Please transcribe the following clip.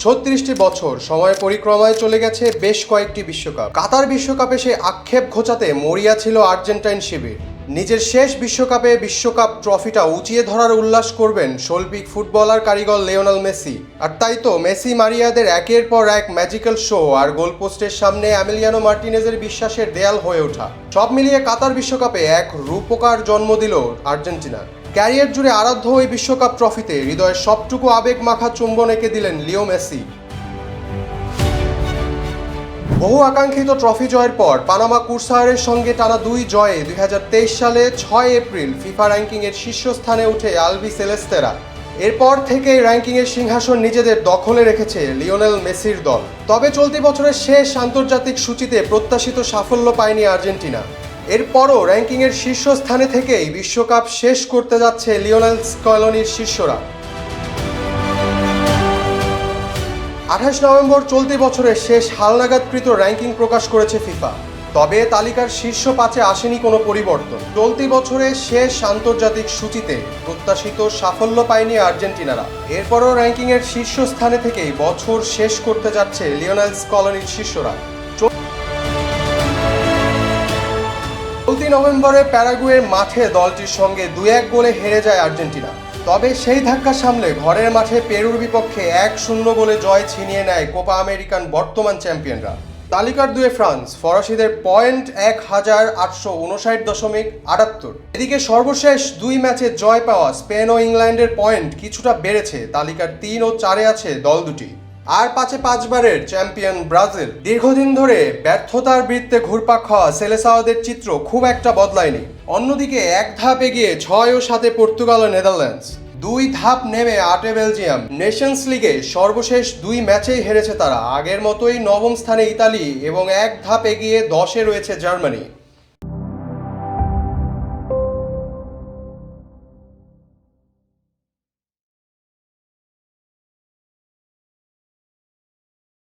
৩৬টি বছর সময় পরিক্রমায় চলে গেছে বেশ কয়েকটি বিশ্বকাপ। কাতার বিশ্বকাপে সে আক্ষেপ ঘোচাতে মরিয়া ছিল আর্জেন্টাইন শিবির। নিজের শেষ বিশ্বকাপে বিশ্বকাপ ট্রফিটা উঁচিয়ে ধরার উল্লাস করবেন শৈল্পিক ফুটবলার কারিগর লিওনেল মেসি। আর তাই তো মেসি মারিয়াদের একের পর এক ম্যাজিক্যাল শো আর গোলপোস্টের সামনে এমিলিয়ানো মার্টিনেজের বিশ্বাসের দেয়াল হয়ে ওঠা, সব মিলিয়ে কাতার বিশ্বকাপে এক রূপকার জন্ম দিল আর্জেন্টিনা। ক্যারিয়ার জুড়ে আরাধ্য ওই বিশ্বকাপ ট্রফিতে হৃদয়ের সবটুকু আবেগ মাখা চুম্বন এঁকে দিলেন লিও মেসি। বহু আকাঙ্ক্ষিত ট্রফি জয়ের পর পানামা কুরসাহারের সঙ্গে টানা 2 জয়ে 2023 সালে 6 এপ্রিল ফিফা র্যাঙ্কিংয়ের শীর্ষস্থানে উঠে আলবি সেলেস্তেরা। এরপর থেকেই র্যাঙ্কিংয়ের সিংহাসন নিজেদের দখলে রেখেছে লিওনেল মেসির দল। তবে চলতি বছরের শেষ আন্তর্জাতিক সূচিতে প্রত্যাশিত সাফল্য পায়নি আর্জেন্টিনা। এরপরও র্যাঙ্কিংয়ের শীর্ষস্থানে থেকেই বিশ্বকাপ শেষ করতে যাচ্ছে লিওনেল স্কলনির শিষ্যরা। 28 নভেম্বর চলতি বছরের শেষ হালনাগাদকৃত র্যাঙ্কিং প্রকাশ করেছে ফিফা। তবে তালিকার শীর্ষ 5-এ আসেনি কোনো পরিবর্তন। চলতি বছরের শেষ আন্তর্জাতিক সূচিতে প্রত্যাশিত সাফল্য পায়নি আর্জেন্টিনারা। এরপরও র্যাঙ্কিংয়ের শীর্ষস্থানে থেকেই বছর শেষ করতে যাচ্ছে লিওনেল স্কলনির শিষ্যরা। চলতি নভেম্বরে প্যারাগুয়ের মাঠে দলটির সঙ্গে 2-1 গোলে হেরে যায় আর্জেন্টিনা। তবে সেই ধাক্কা সামলে ঘরের মাঠে পেরুর বিপক্ষে 1-0 গোলে জয় ছিনিয়ে নেয় কোপা আমেরিকান বর্তমান চ্যাম্পিয়নরা। তালিকার 2-এ ফ্রান্স, ফরাসিদের পয়েন্ট 1859.78। এদিকে সর্বশেষ 2 ম্যাচে জয় পাওয়া স্পেন ও ইংল্যান্ডের পয়েন্ট কিছুটা বেড়েছে। তালিকার 3 ও 4-এ আছে দল দুটি। আর 5-এ 5 বারের চ্যাম্পিয়ন ব্রাজিল। দীর্ঘদিন ধরে ব্যর্থতার বৃত্তে ঘুরপাক খাওয়া সেলেসাওদের চিত্র খুব একটা বদলায়নি। অন্যদিকে এক ধাপ এগিয়ে 6 ও 7-এ পর্তুগাল ও নেদারল্যান্ডস, 2 ধাপ নেমে 8-এ বেলজিয়াম। নেশনস লিগে সর্বশেষ 2 ম্যাচেই হেরেছে তারা। আগের মতোই 9ম স্থানে ইতালি এবং 1 ধাপ এগিয়ে 10-এ রয়েছে জার্মানি।